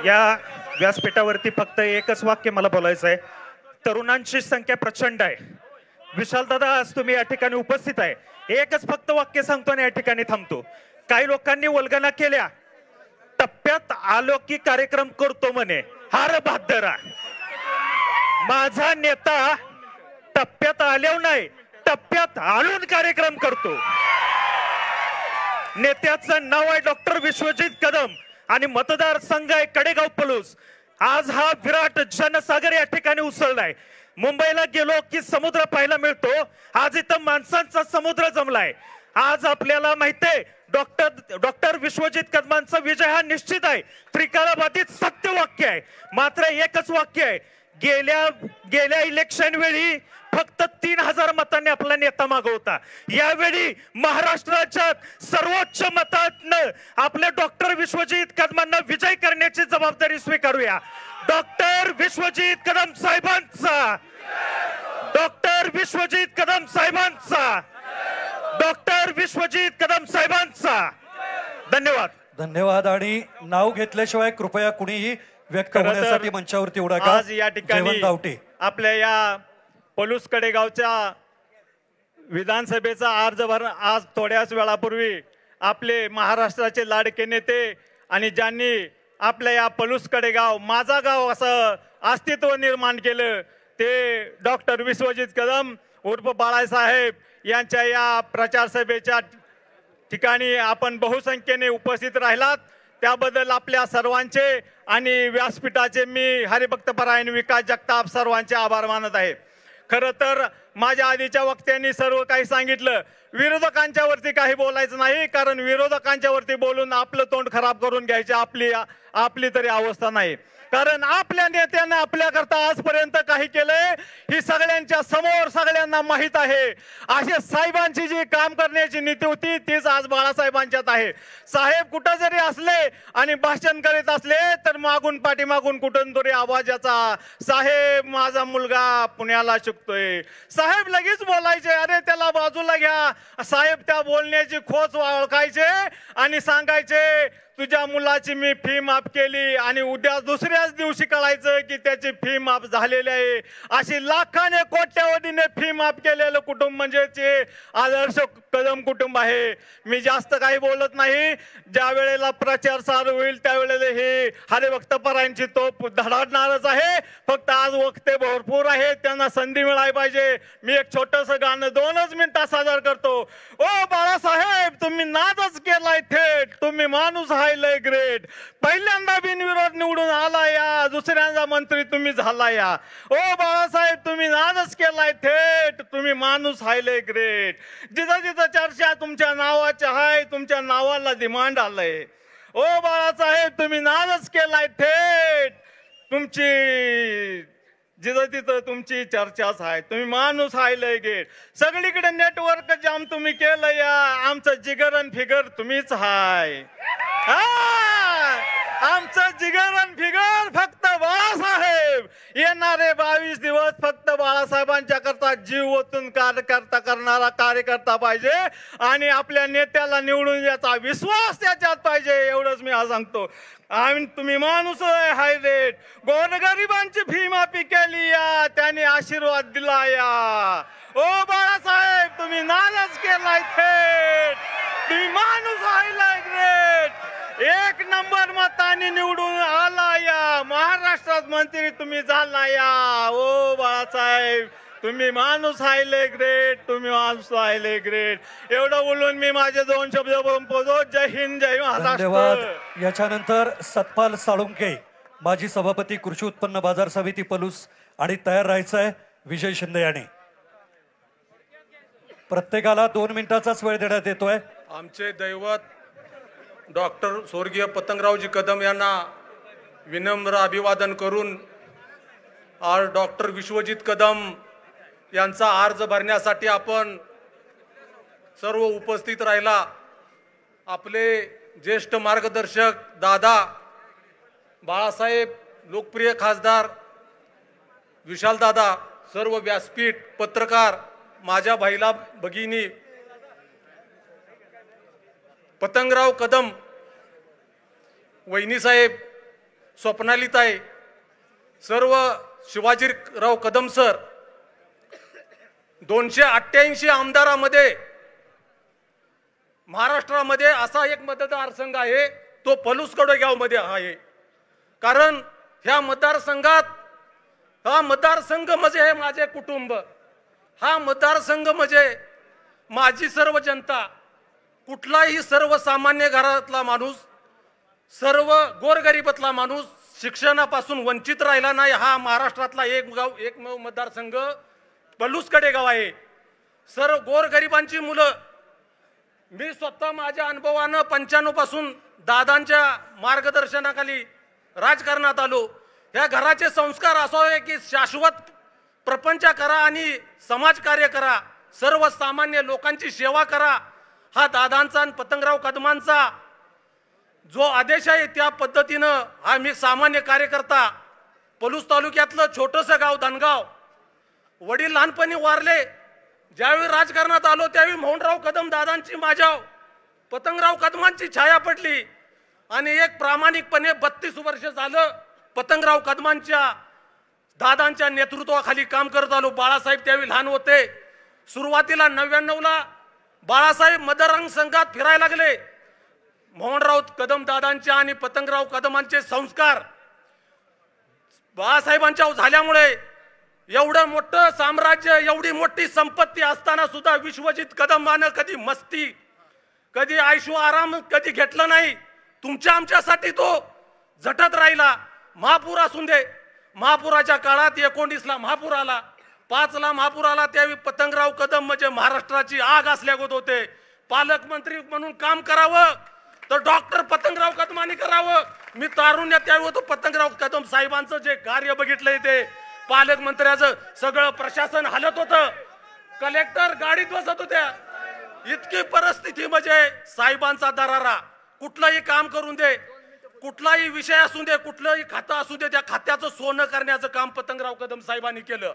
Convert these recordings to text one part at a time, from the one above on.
या व्यासपीठावरती फक्त एकच वाक्य मला बोलायचं आहे. तरुणांची संख्या प्रचंड आहे. विशाल दादा, आज तुम्ही या ठिकाणी उपस्थित आहे. एकच फक्त वाक्य सांगतो आणि या ठिकाणी थांबतो. काही लोकांनी वल्गना केल्या, टप्प्यात आलो की कार्यक्रम करतो म्हणे. हार बहादरा, माझा नेता टप्प्यात आल्यावर नाही, टप्प्यात आणून कार्यक्रम करतो. नेत्याचं नाव आहे डॉक्टर विश्वजित कदम आणि मतदारसंघ आहे कडेगाव पलूस. आज हा विराट जनसागर या ठिकाणी उसळलाय. मुंबईला गेलो की समुद्र पाहायला मिळतो, आज इथं माणसांचा समुद्र जमलाय. आज आपल्याला माहितीये डॉक्टर विश्वजित कदमांचा विजय हा निश्चित आहे. त्रिकाळाबाधित सत्य वाक्य आहे. मात्र एकच वाक्य आहे, गेल्या इलेक्शन वेळी फक्त 3000 मतांनी आपला नेता मागवता. यावेळी महाराष्ट्र राज्यात सर्वोच्च मतांनी आपल्या डॉक्टर विश्वजित कदमांना विजय करण्याची जबाबदारी स्वीकारूया. डॉक्टर विश्वजित कदम साहेबांचा, डॉक्टर विश्वजित कदम साहेबांचा, डॉक्टर विश्वजित कदम साहेबांचा. धन्यवाद. धन्यवाद. आणि नाव घेतल्याशिवाय कृपया कुणीही व्यक्त होण्यासाठी मंचावरती उडा का. आज या ठिकाणी आपल्या या पलूस कडेगावच्या विधानसभेचा अर्ज आज थोड्याच वेळापूर्वी आपले महाराष्ट्राचे लाडके नेते आणि ज्यांनी आपल्या या पलूस कडेगाव माझा गाव असं अस्तित्व निर्माण केलं ते डॉक्टर विश्वजित कदम उर्फ बाळासाहेब यांच्या या प्रचार सभेच्या ठिकाणी आपण बहुसंख्येने उपस्थित राहिलात त्याबद्दल आपल्या सर्वांचे आणि व्यासपीठाचे मी हरिभक्तपरायण विकास जगताप सर्वांचे आभार मानत आहे. खरं तर माझ्या आधीच्या वक्त्यांनी सर्व काही सांगितलं. विरोधकांच्या वरती काही बोलायचं नाही, कारण विरोधकांच्या वरती बोलून आपलं तोंड खराब करून घ्यायची आपली तरी अवस्था नाही. कारण आपल्या नेत्याने आपल्याकरता आजपर्यंत काही केलंय ही सगळ्यांच्या समोर सगळ्यांना माहित आहे. असे साहेबांची जी काम करण्याची नीती होती तीच आज बाळासाहेबांच्यात आहे. साहेब कुठं जरी असले आणि भाषण करीत असले तर मागून पाठीमागून कुठून तरी आवाज याचा, साहेब माझा मुलगा पुण्याला शिकतोय. साहेब लगेच बोलायचे, अरे त्याला बाजूला घ्या. साहेब त्या बोलण्याची खोच ओळखायचे आणि सांगायचे तुझ्या मुलाची मी फी माफ केली आणि उद्या दुसऱ्याच दिवशी कळायचं की त्याची फी माफ झालेली आहे. अशी लाखाने कोट्यावधीने फी माफ केलेलं कुटुंब म्हणजे ते आदर्श कदम कुटुंब आहे. मी जास्त काही बोलत नाही. ज्या वेळेला प्रचार चालू होईल त्यावेळेला हे हरिभक्तपरायणची तोप धडाडणारच आहे. फक्त आज वक्ते भरपूर आहे, त्यांना संधी मिळाली पाहिजे. मी एक छोटस गाणं 2च मिनिटात सादर करतो. ओ बाळासाहेब तुम्ही नादच केलाय थेट, तुम्ही माणूस लय ग्रेट. पहिल्यांदा बिनविरोध निवडून आला या, दुसऱ्यांदा मंत्री तुम्ही झाला या. ओ बाळासाहेब तुम्ही नादच केलाय थेट, तुम्ही माणूस लय ग्रेट. जिथं जिथं चर्चा तुमच्या नावाची आहे, तुमच्या नावाला डिमांड आलंय. ओ बाळासाहेब तुम्ही नादच केलाय थेट, तुमची जिथं तिथं तुमची चर्चाच आहे. तुम्ही माणूस लय ग्रेट. सगळीकडे नेटवर्क जाम तुम्ही केलं या, आमचं जिगर आणि फिगर तुम्हीच हाय. आमचं जिगर आणि फिगर फक्त बाळासाहेब. येणारे 22 दिवस फक्त बाळासाहेबांच्या करता जीव ओतून कार्यकर्ता करणारा कार्यकर्ता पाहिजे आणि आपल्या नेत्याला निवडून याचा विश्वास त्याच्यात पाहिजे. एवढंच मी आज सांगतो. आणि तुम्ही माणूस हाय रेट. गोरगरिबांची फी माफी केली या, त्याने आशीर्वाद दिला या. ओ बाळासाहेब तुम्ही नानच केलाय थेट, तुम्ही माणूस हाय ग्रेट. 1 नंबर मताने निवडून आला या, महाराष्ट्रात मंत्री तुम्ही झाला या. ओ बाळासाहेब तुम्ही माणूस लय ग्रेट, तुम्ही माणूस लय ग्रेट. एवढं बोलून मी माझे 2 शब्द बोलतो. जय हिंद, जय महाराष्ट्र. याच्यानंतर सतपाल साळुंके माजी सभापती कृषी उत्पन्न बाजार समिती पलूस आणि तयार राहायचं आहे विजय शिंदे यांनी. प्रत्येकाला 2 मिनिटाचाच वेळ देण्यात येतोय. आमचे दैवत डॉक्टर स्वर्गीय पतंगरावजी कदम यांना विनम्र अभिवादन करून आज डॉक्टर विश्वजित कदम यांचा अर्ज भरण्यासाठी आपण सर्व उपस्थित राहिला. आपले ज्येष्ठ मार्गदर्शक दादा बाळासाहेब, लोकप्रिय खासदार विशाल दादा, सर्व व्यासपीठ, पत्रकार, माझ्या भाईला भगिनी पतंगराव कदम, वहिनी साहेब, स्वप्नालीताई, सर्व शिवाजीराव कदम सर, 288 आमदारामध्ये महाराष्ट्रामध्ये असा एक मतदारसंघ आहे, तो पलूस कडेगाव मध्ये आहे. कारण ह्या मतदारसंघात, हा मतदारसंघ म्हणजे हे माझे कुटुंब, हा मतदारसंघ म्हणजे माझी सर्व जनता. कुठलाही सर्वसामान्य घरातला माणूस, सर्व गोरगरिबातला माणूस शिक्षणापासून वंचित राहिला नाही. हा महाराष्ट्रातला एकमेव मतदारसंघ पलूस कडेगाव आहे. सर्व गोरगरिबांची मुलं, मी स्वतः माझ्या अनुभवानं 95 पासून दादांच्या मार्गदर्शनाखाली राजकारणात आलो. या घराचे संस्कार असावे की शाश्वत प्रपंच करा आणि समाजकार्य करा, सर्वसामान्य लोकांची सेवा करा. हा दादांचा आणि पतंगराव कदमांचा जो आदेश आहे त्या पद्धतीनं हा मी सामान्य कार्यकर्ता. पलूस तालुक्यातलं छोटंसं गाव धनगाव, वडील लहानपणी वारले. ज्यावेळी राजकारणात आलो त्यावेळी मोहनराव कदम दादांची, माझ्या पतंगराव कदमांची छाया पडली आणि एक प्रामाणिकपणे 32 वर्ष झालं पतंगराव कदमांच्या दादांच्या नेतृत्वाखाली काम करत आलो. बाळासाहेब त्यावेळी लहान होते. सुरुवातीला 99ला बाळासाहेब मतदारसंघ संघात फिरायला लागले. मोहनराव कदम दादांच्या आणि पतंगराव कदमांचे संस्कार बाळासाहेबांच्या झाल्यामुळे एवढं मोठं साम्राज्य, एवढी मोठी संपत्ती असताना सुद्धा विश्वजित कदमानं कधी मस्ती, कधी आयशो आराम कधी घेतलं नाही. तुमच्या आमच्यासाठी तो झटत राहिला. महापूर असून दे, महापुराच्या काळात 19ला महापूर आला, 5ला महापूर आला, त्यावेळी पतंगराव कदम म्हणजे महाराष्ट्राची आग असल्यागत होते. पालकमंत्री म्हणून काम करावं तर डॉक्टर पतंगराव कदमांनी करावं. मी तारुण्य त्यावेळी होतो. पतंगराव कदम साहेबांचं जे कार्य बघितलंय ते पालकमंत्र्याचं सगळं प्रशासन हलत होतं, कलेक्टर गाडीत बसत होत्या. इतकी परिस्थिती म्हणजे साहेबांचा दरारा. कुठलंही काम करून दे, कुठलाही विषय असू दे, कुठलंही खातं असू दे, त्या खात्याचं सोनं करण्याचं काम पतंगराव कदम साहेबांनी केलं.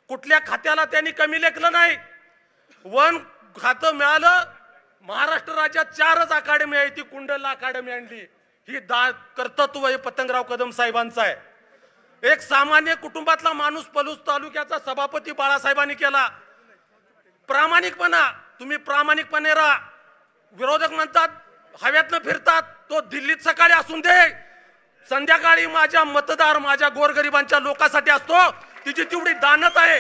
कुठल्या खात्याला त्यांनी कमी लेखलं नाही. वन खातं मिळालं. महाराष्ट्र राज्यात 4च अकादमी आहे, ती कुंडल अकादमी आणली. ही कर्तृत्व हे पतंगराव कदम साहेबांचं आहे. एक सामान्य कुटुंबातला माणूस पलूस तालुक्याचा सभापती बाळासाहेबांनी केला. प्रामाणिकपणा, तुम्ही प्रामाणिकपणे राहा. विरोधक म्हणतात हव्यातनं फिरतात, तो दिल्लीत सकाळी असून दे, संध्याकाळी माझ्या मतदार, माझ्या गोरगरिबांच्या लोकांसाठी असतो. तिची तेवढी दानत आहे.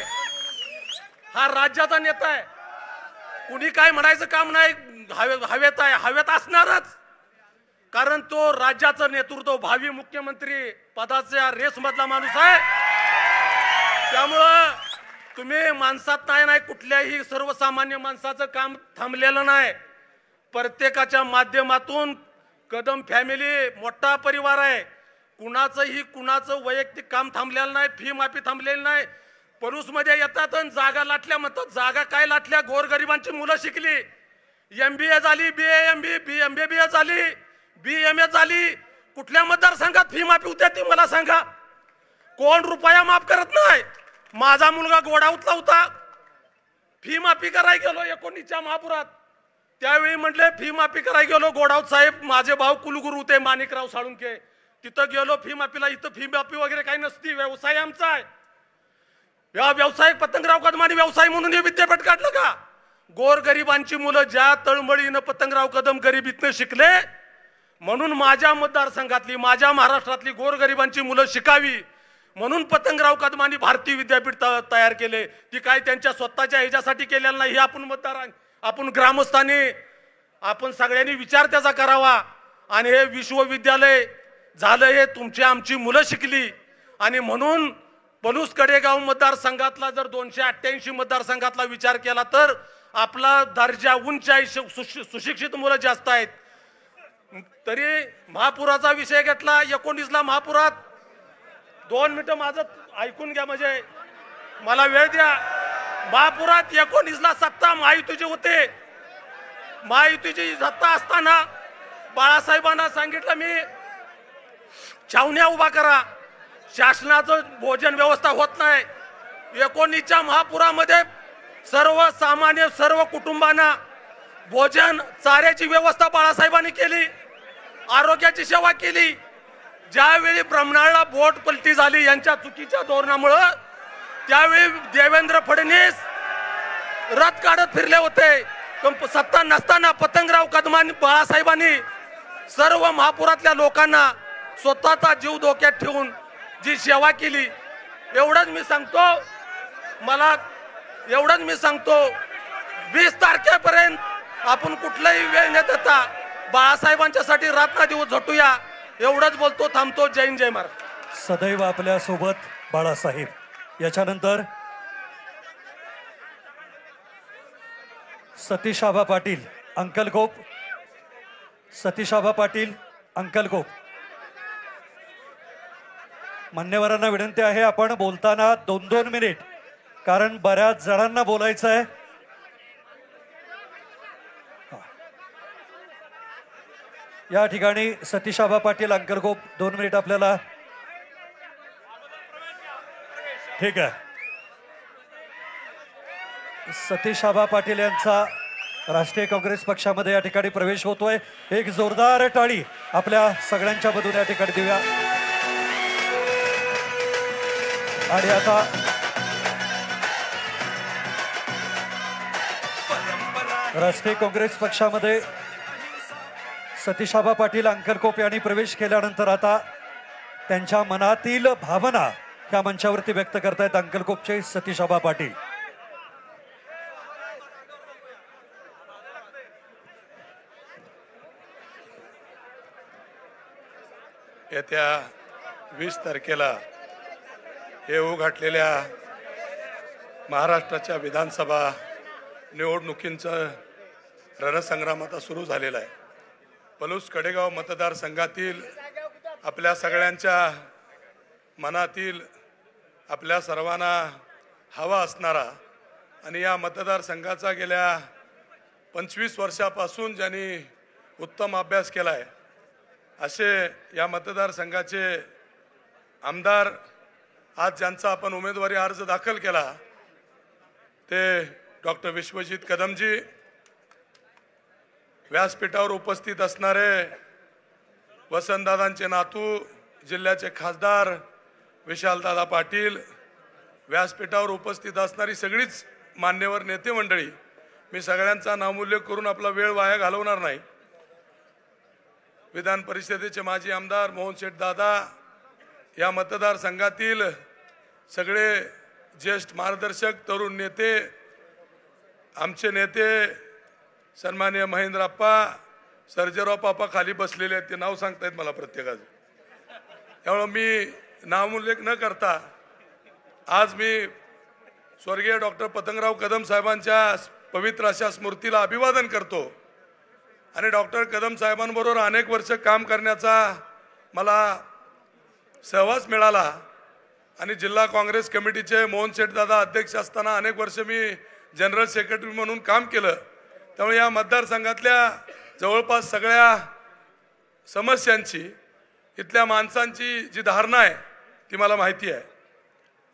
हा राज्याचा नेता आहे. कुणी काय म्हणायचं काम नाही. हवेत आहे, हवेत असणारच. कारण तो राज्याचं नेतृत्व, भावी मुख्यमंत्री पदाच्या रेस मधला माणूस आहे. त्यामुळं तुम्ही माणसात नाही, कुठल्याही सर्वसामान्य माणसाचं काम थांबलेलं नाही. प्रत्येकाच्या माध्यमातून कदम फॅमिली मोठा परिवार आहे. कुणाचं वैयक्तिक काम थांबलेलं नाही, फी माफी थांबलेली नाही. पलूस मध्ये येतात आणि जागा लाटल्या म्हणतात. जागा काय लाटल्या? गोरगरिबांची मुलं शिकली, MBA झाली, BA MBA झाली, BMA झाली. कुठल्या मतदारसंघात फी माफी होत्या ती मला सांगा. कोण रुपया माफ करत नाही. माझा मुलगा गोडाऊतला होता, फी माफी करायला गेलो 19च्या महापुरात. त्यावेळी म्हटले फी माफी करायला गेलो. गोडाऊत साहेब माझे भाऊ कुलगुरू होते, माणिकराव साळुंके. तिथं गेलो फी माफीला. इथं फी माफी वगैरे काही नसती, व्यवसाय आमचा आहे. या व्यवसाय पतंगराव कदमांनी व्यवसाय म्हणून हे विद्यापीठ काढलं का? गोरगरिबांची मुलं ज्या तळमळीनं पतंगराव कदम गरिबीतनं शिकले, म्हणून माझ्या मतदारसंघातली, माझ्या महाराष्ट्रातली गोरगरिबांची मुलं शिकावी म्हणून पतंगराव कदमांनी भारतीय विद्यापीठ तयार केले. ती काय त्यांच्या स्वतःच्या ह्याच्यासाठी केलेलं नाही. हे आपण मतदार, आपण ग्रामस्थांनी, आपण सगळ्यांनी विचार त्याचा करावा. आणि हे विश्वविद्यालय झालं, हे तुमची आमची मुलं शिकली. आणि म्हणून पलूस कडेगाव मतदारसंघातला जर 288 मतदारसंघातला विचार केला तर आपला दर्जा उंच आहे, सुशिक्षित मुलं जास्त आहेत. तरी महापुराचा विषय घेतला. 19ला महापुरात, 2 मिनिटं माझं ऐकून घ्या म्हणजे मला वेळ द्या. महापुरात 19ला सत्ता महायुतीची होते. महायुतीची सत्ता असताना बाळासाहेबांना सांगितलं मी छावण्या उभा करा, शासनाचं भोजन व्यवस्था होत नाही. 19च्या महापुरामध्ये सर्वसामान्य सर्व कुटुंबांना भोजन चाऱ्याची व्यवस्था बाळासाहेबांनी केली. आरोग्याची सेवा केली. ज्यावेळी ब्रह्मनाळला बोट पलटी झाली यांच्या चुकीच्या धोरणामुळं, त्यावेळी देवेंद्र फडणवीस रथ काढत फिरले होते. सत्ता नसताना पतंगराव कदमांनी, बाळासाहेबांनी सर्व महापुरातल्या लोकांना स्वतःचा जीव धोक्यात ठेवून जी सेवा केली. एवढंच मी सांगतो 20 तारखेपर्यंत आपण कुठलाही वेळ न देता बाळासाहेबांच्यासाठी रात्र दिवस झटूया. एवढंच बोलतो, थांबतो. जय हिंद, जय महाराष्ट्र. सदैव आपल्या सोबत बाळासाहेब. याच्यानंतर सतीश आबा पाटील अंकलकोप. सतीश आबा पाटील अंकलकोप. मान्यवरांना विनंती आहे, आपण बोलताना 2-2 मिनिट, कारण बऱ्याच जणांना बोलायचं आहे. या ठिकाणी सतीश आबा पाटील अंकलकोप 2 मिनिट आपल्याला. ठीक आहे. सतीश आबा पाटील यांचा राष्ट्रीय काँग्रेस पक्षामध्ये या ठिकाणी प्रवेश होतोय. एक जोरदार टाळी आपल्या सगळ्यांच्या मधून या ठिकाणी देऊया. आणि आता राष्ट्रीय काँग्रेस पक्षामध्ये सतीश आबा पाटील अंकलकोप यांनी प्रवेश केल्यानंतर आता त्यांच्या मनातील भावना या मंचावरती व्यक्त करतायत अंकलकोपचे सतीश आबा पाटील. येत्या 20 तारखेला येऊ घातलेल्या महाराष्ट्राच्या विधानसभा निवडणुकींचं रणसंग्राम आता सुरू झालेला आहे. पलूस कडेगाव मतदारसंघातील आपल्या सगळ्यांच्या मनातील, आपल्या सर्वांना हवा असणारा आणि या मतदारसंघाचा गेल्या 25 वर्षापासून ज्यांनी उत्तम अभ्यास केला आहे असे या मतदारसंघाचे आमदार, आज ज्यांचा आपण उमेदवारी अर्ज दाखल केला ते डॉक्टर विश्वजित कदमजी, व्यासपीठावर उपस्थित असणारे वसंतदादांचे नातू जिल्ह्याचे खासदार विशालदादा पाटील, व्यासपीठावर उपस्थित असणारी सगळीच मान्यवर नेते मंडळी. मी सगळ्यांचा नामोल्लेख करून आपला वेळ वाया घालवणार नाही. विधान परिषदेचे माजी आमदार मोहन शेठ दादा, या मतदारसंघातील सगळे ज्येष्ठ मार्गदर्शक तरुण नेते, आमचे नेते सन्माननीय महेंद्रप्पा, सर्जेराव पापा खाली बसलेले आहेत, ते नाव सांगतायत मला प्रत्येकाचं. त्यामुळे मी नामोल्लेख न करता आज मी स्वर्गीय डॉक्टर पतंगराव कदम साहेबांच्या पवित्र अशा स्मृतीला अभिवादन करतो. आणि डॉक्टर कदम साहेबांबरोबर अनेक वर्ष काम करण्याचा मला सहवास मिळाला. आणि जिल्हा काँग्रेस कमिटीचे मोहन शेठ दादा अध्यक्ष असताना अनेक वर्ष मी जनरल सेक्रेटरी म्हणून काम केलं. त्यामुळे या मतदारसंघातल्या जवळपास सगळ्या समस्यांची, इथल्या माणसांची जी धारणा आहे ती मला माहिती आहे.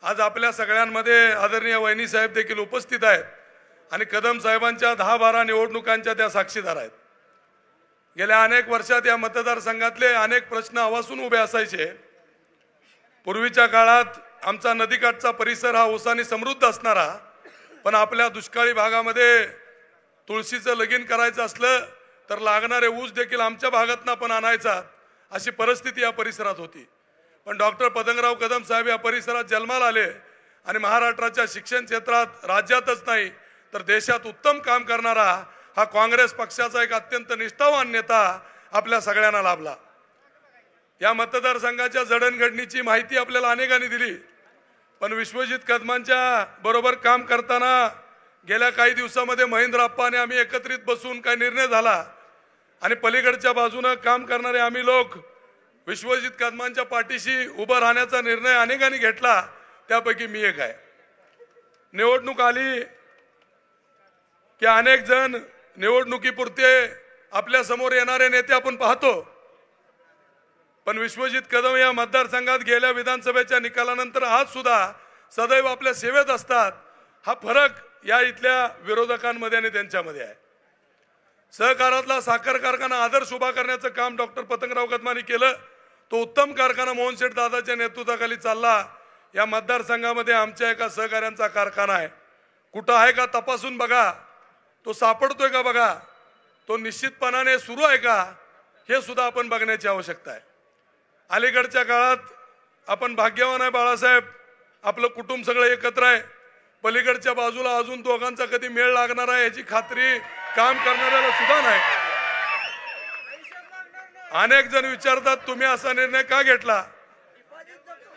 आज आपल्या सगळ्यांमध्ये आदरणीय वहिनी साहेब देखील उपस्थित आहेत आणि कदम साहेबांच्या 10-12 निवडणुकांच्या त्या साक्षीदार आहेत. गेल्या अनेक वर्षात या मतदारसंघातले अनेक प्रश्न आवासून उभे असायचे. पूर्वीच्या काळात आमचा नदीकाठचा परिसर हा ऊसाने समृद्ध असणारा, पण आपल्या दुष्काळी भागामध्ये तुळशीचं लगीन करायचं असलं तर लागणारे ऊस देखील आमच्या भागातनं पण आणायचा, अशी परिस्थिती या परिसरात होती. पण डॉक्टर पतंगराव कदम साहेब या परिसरात जन्माला आले आणि महाराष्ट्राच्या शिक्षण क्षेत्रात राज्यातच नाही तर देशात उत्तम काम करणारा हा काँग्रेस पक्षाचा एक अत्यंत निष्ठावान नेता आपल्या सगळ्यांना लाभला. या मतदारसंघाच्या जडणघडणीची माहिती आपल्याला अनेकांनी दिली, पण विश्वजित कदमांच्या बरोबर काम करताना गेल्या काही दिवसामध्ये महेंद्रप्पा आणि आम्ही एकत्रित बसून काही निर्णय झाला आणि पलीकडच्या बाजूने काम करणारे आम्ही लोक विश्वजित कदमांच्या पाठीशी उभं राहण्याचा निर्णय अनेकांनी घेतला, त्यापैकी मी एक आहे. निवडणूक आली की अनेक जण निवडणुकीपुरते आपल्या समोर येणारे नेते आपण पाहतो, पण विश्वजित कदम या मतदारसंघात गेल्या विधानसभेच्या निकालानंतर आज सुद्धा सदैव आपल्या सेवेत असतात. हा फरक या इथल्या विरोधकांमध्ये आणि त्यांच्यामध्ये आहे. सहकारातला साखर कारखाना आदर्श उभा करण्याचं काम डॉक्टर पतंगराव कदमांनी केलं. तो उत्तम कारखाना मोहन शेठ दादाच्या नेतृत्वाखाली चालला। या मतदारसंघामध्ये आमच्या एका सहकाऱ्यांचा कारखाना आहे, कुठं आहे का तपासून बघा, तो सापडतोय का बघा, तो निश्चितपणाने सुरू आहे का हे सुद्धा आपण बघण्याची आवश्यकता आहे। अलीकडच्या काळात आपण भाग्यवान आहे बाळासाहेब, आपलं कुटुंब सगळं एकत्र आहे, पलीकडच्या बाजूला अजून दोघांचा कधी मेळ लागणार आहे याची खात्री काम करणाऱ्याला सुद्धा नाही। अनेक जण विचारतात तुम्ही असा निर्णय का घेतला।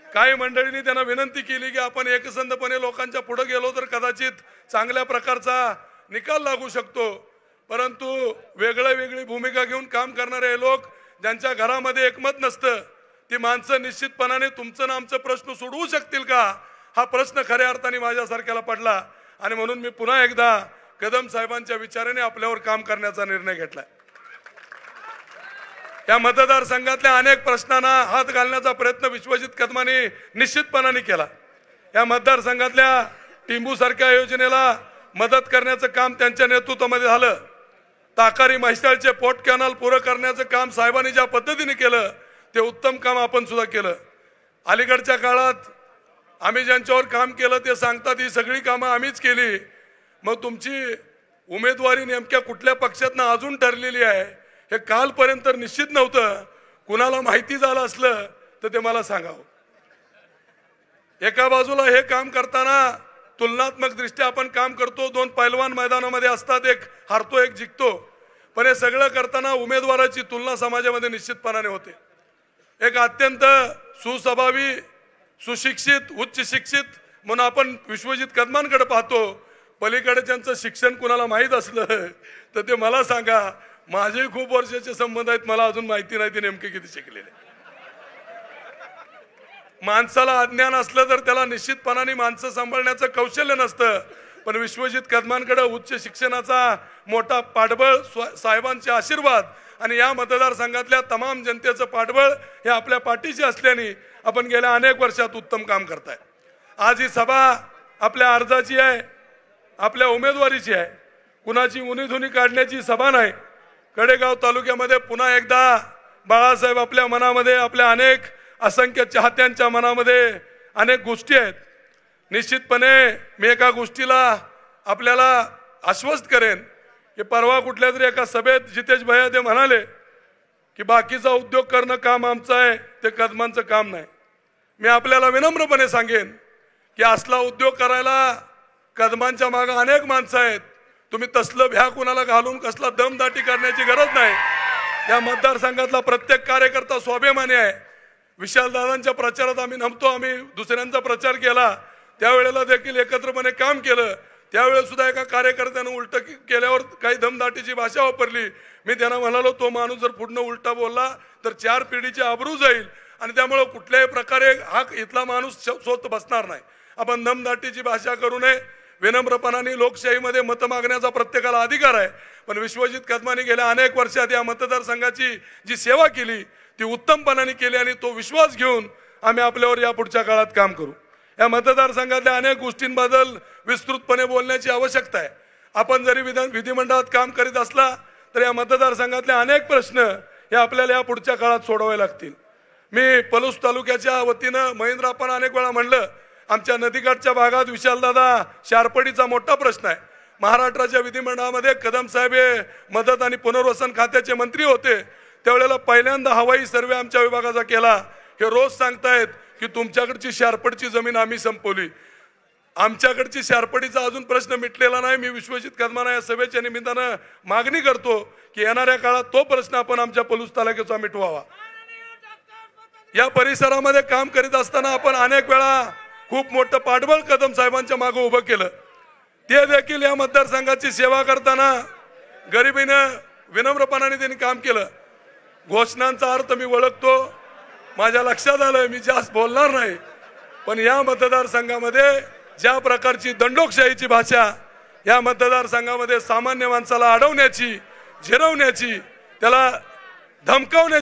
काही मंडळींनी त्यांना विनंती केली की आपण एकसंधपणे लोकांच्या पुढे गेलो तर कदाचित चांगल्या प्रकारचा निकाल लागू शकतो, परंतु वेगळी भूमिका घेऊन काम करणारे लोक ज्यांच्या घरामध्ये एकमत नसतं ती माणसं निश्चितपणाने तुमचं आमचं प्रश्न सोडवू शकतील का हा प्रश्न खऱ्या अर्थाने माझ्यासारख्याला पडला। आणि म्हणून मी पुन्हा एकदा कदम साहेबांच्या विचाराने आपल्यावर काम करण्याचा निर्णय घेतलाय। या मतदारसंघातल्या अनेक प्रश्नांना हात घालण्याचा प्रयत्न विश्वजित कदमांनी निश्चितपणाने केला। या मतदारसंघातल्या टिंबू सारख्या योजनेला मदत करण्याचं काम त्यांच्या नेतृत्वामध्ये झालं। ताकारी म्हैसाळचे पोट कॅनल पुरं करण्याचं काम साहेबांनी ज्या पद्धतीने केलं ते उत्तम काम आपण सुद्धा केलं। अलीकडच्या काळात आम्ही ज्यांच्यावर काम केलं ते सांगतात ही सगळी कामं आम्हीच केली, मग तुमची उमेदवारी नेमक्या कुठल्या पक्षातनं अजून ठरलेली आहे हे कालपर्यंत निश्चित नव्हतं। कुणाला माहिती झालं असलं तर ते मला सांगावं। एका बाजूला हे काम करताना तुलनात्मक दृष्ट्या आपण काम करतो, दोन पैलवान मैदानामध्ये असतात, एक हारतो एक जिंकतो, पण हे सगळं करताना उमेदवाराची तुलना समाजामध्ये निश्चितपणाने होते। एक अत्यंत सुस्वभावी सुशिक्षित उच्च शिक्षित म्हणून आपण विश्वजित कदमांकडे पाहतो, पलीकडे ज्यांचं शिक्षण कुणाला माहीत असलं तर ते मला सांगा, माझे खूप वर्षाचे संबंध आहेत, मला अजून माहिती नाही ते नेमके किती शिकलेले। माणसाला अज्ञान असलं तर त्याला निश्चितपणाने माणसं सांभाळण्याचं कौशल्य नसतं, पण विश्वजित कदमांकडे उच्च शिक्षणाचा मोठा पाठबळ, साहेबांचे आशीर्वाद आणि या मतदारसंघातल्या तमाम जनतेचं पाठबळ हे आपल्या पाठीशी असल्याने आपण गेल्या अनेक वर्षात उत्तम काम करताय। आज ही सभा आपल्या अर्जाची आहे, आपल्या उमेदवारीची आहे, कुणाची उनीधुनी काढण्याची सभा नाही। कडेगाव तालुक्यामध्ये पुन्हा एकदा बाळासाहेब आपल्या मनामध्ये, आपल्या अनेक असंख्य चाहत्यांच्या मनामध्ये अनेक गोष्टी आहेत। निश्चितपणे मी एका गोष्टीला आपल्याला आश्वस्त करेन की परवा कुठल्या तरी एका सभेत जितेश भैया ते म्हणाले की बाकीचा उद्योग करणं काम आमचं आहे, ते कदमांचं काम नाही। मी आपल्याला विनम्रपणे सांगेन की असला उद्योग करायला कदमांच्या मागे अनेक माणसं आहेत, तुम्ही तसलं भ्या कुणाला घालून कसला दमदाटी करण्याची गरज नाही। या मतदारसंघातला प्रत्येक कार्यकर्ता स्वाभिमानी आहे। विशालदादांच्या प्रचारात आम्ही नमतो, आम्ही दुसऱ्यांचा प्रचार केला, त्यावेळेला देखील एकत्रपणे काम केलं, त्यावेळेस सुद्धा एका कार्यकर्त्यानं उलट केल्यावर काही दमदाटीची भाषा वापरली। मी त्यांना म्हणालो तो माणूस जर पुढनं उलटा बोलला तर 4 पिढीची आबरू जाईल आणि त्यामुळे कुठल्याही प्रकारे हा इथला माणूस स्वत बसणार नाही। आपण दमदाटीची भाषा करू नये, विनम्रपणाने लोकशाहीमध्ये मत मागण्याचा प्रत्येकाला अधिकार आहे, पण विश्वजित कदमांनी गेल्या अनेक वर्षात या मतदारसंघाची जी सेवा केली ती उत्तमपणाने केली आणि तो विश्वास घेऊन आम्ही आपल्यावर या पुढच्या काळात काम करू। या मतदारसंघातल्या अनेक गोष्टींबद्दल विस्तृतपणे बोलण्याची आवश्यकता आहे। आपण जरी विधिमंडळात काम करीत असला तर या मतदारसंघातले अनेक प्रश्न हे आपल्याला या पुढच्या काळात सोडवावे लागतील। मी पलूस तालुक्याच्या वतीनं महेंद्रापण अनेक वेळा म्हणलं, आमच्या नदीकाठच्या भागात विशालदादा शारपडीचा मोठा प्रश्न आहे। महाराष्ट्राच्या विधिमंडळामध्ये कदम साहेब हे मदत आणि पुनर्वसन खात्याचे मंत्री होते, त्यावेळेला पहिल्यांदा हवाई सर्वे आमच्या विभागाचा केला। हे रोज सांगतायत की तुमच्याकडची शारपडची जमीन आम्ही संपवली, आमच्याकडची शारपडीचा अजून प्रश्न मिटलेला नाही। मी विश्वजित कदमांना या सभेच्या निमित्तानं मागणी करतो की येणाऱ्या काळात तो प्रश्न आपण आमच्या पलूस तालुक्याचा मिटवावा। या परिसरामध्ये काम करीत असताना आपण अनेक वेळा खूप मोठं पाठबळ कदम साहेबांच्या मागे उभं केलं, ते देखील या मतदारसंघाची सेवा करताना गरिबीनं विनम्रपणाने त्यांनी काम केलं। घोषणांचा अर्थ मी ओळखतो, माझ्या लक्षात आलं, मी जास्त बोलणार नाही, पण या मतदारसंघामध्ये ज्या प्रकारची दंडोकशाहीची भाषा या मतदारसंघामध्ये सामान्य माणसाला अडवण्याची, झिरवण्याची, त्याला धमकावण्याची